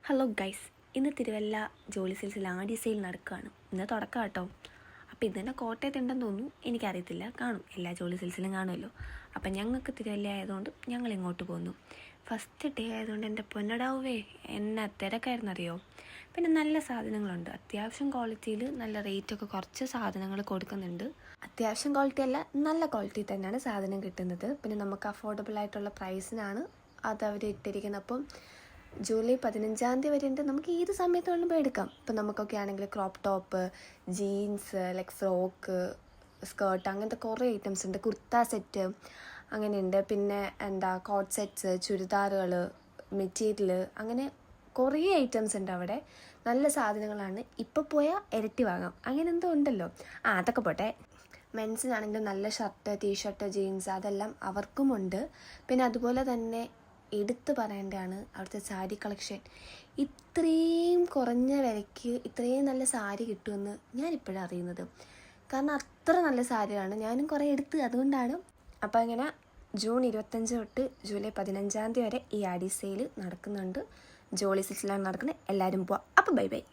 Hello guys, ഇന്ന് തിരുവല്ല ജോളി സിൽസിൽ ആടി sale നടക്കുകയാണ്. ഇന്ന് തുടക്കം കേട്ടോ. അപ്പോൾ ഇത് തന്നെ കോട്ടയത്തുണ്ടെന്ന് തോന്നുന്നു, എനിക്കറിയത്തില്ല. കാണും, എല്ലാ ജോളി സിൽസിലും കാണുമല്ലോ. അപ്പം ഞങ്ങൾക്ക് തിരുവല്ല ആയതുകൊണ്ട് ഞങ്ങൾ ഇങ്ങോട്ട് പോന്നു. ഫസ്റ്റ് ഡേ ആയതുകൊണ്ട് എൻ്റെ പൊന്നടാവേ എന്നെ തിരക്കായിരുന്നറിയോ. പിന്നെ നല്ല സാധനങ്ങളുണ്ട്, അത്യാവശ്യം ക്വാളിറ്റിയിൽ നല്ല റേറ്റൊക്കെ കുറച്ച് സാധനങ്ങൾ കൊടുക്കുന്നുണ്ട്. അത്യാവശ്യം ക്വാളിറ്റി അല്ല, നല്ല ക്വാളിറ്റി തന്നെയാണ് സാധനം കിട്ടുന്നത്. പിന്നെ നമുക്ക് അഫോർഡബിൾ ആയിട്ടുള്ള പ്രൈസിനാണ് അതവർ ഇട്ടിരിക്കുന്നത്. അപ്പം ജൂലൈ 15 വരെ ഉണ്ട്. നമുക്ക് ഏത് സമയത്ത് വേണമെങ്കിൽ എടുക്കാം. ഇപ്പം നമുക്കൊക്കെ ആണെങ്കിൽ crop top, jeans, like frock, skirt, അങ്ങനത്തെ കുറേ ഐറ്റംസ് ഉണ്ട്. കുർത്ത സെറ്റ് അങ്ങനെയുണ്ട്. പിന്നെ കോട്ട് സെറ്റ്സ്, ചുരിദാറുകൾ, മെറ്റീരിയൽ, അങ്ങനെ കുറേ ഐറ്റംസ് ഉണ്ട് അവിടെ. നല്ല സാധനങ്ങളാണ്. ഇപ്പോൾ പോയാൽ ഇരട്ടി വാങ്ങാം, അങ്ങനെ എന്തോ ഉണ്ടല്ലോ. അതൊക്കെ പോട്ടെ. മെൻസിനാണെങ്കിലും നല്ല ഷർട്ട്, ടീഷർട്ട്, ജീൻസ് അതെല്ലാം അവർക്കുമുണ്ട്. പിന്നെ അതുപോലെ തന്നെ എടുത്തു പറയേണ്ടതാണ് അവിടുത്തെ സാരി കളക്ഷൻ. ഇത്രയും കുറഞ്ഞ വിലയ്ക്ക് ഇത്രയും നല്ല സാരി കിട്ടുമെന്ന് ഞാനിപ്പോഴാണ് അറിയുന്നത്. കാരണം അത്ര നല്ല സാരിയാണ്. ഞാനും കുറേ എടുത്ത്, അതുകൊണ്ടാണ്. അപ്പോൾ അങ്ങനെ ജൂൺ 25 തൊട്ട് ജൂലൈ 15 വരെ ഈ ആടി സെയിൽ നടക്കുന്നുണ്ട്. ജോളി സിൽസിലാണ് നടക്കുന്നത്. എല്ലാവരും പോവാം. അപ്പോൾ ബൈ ബൈ.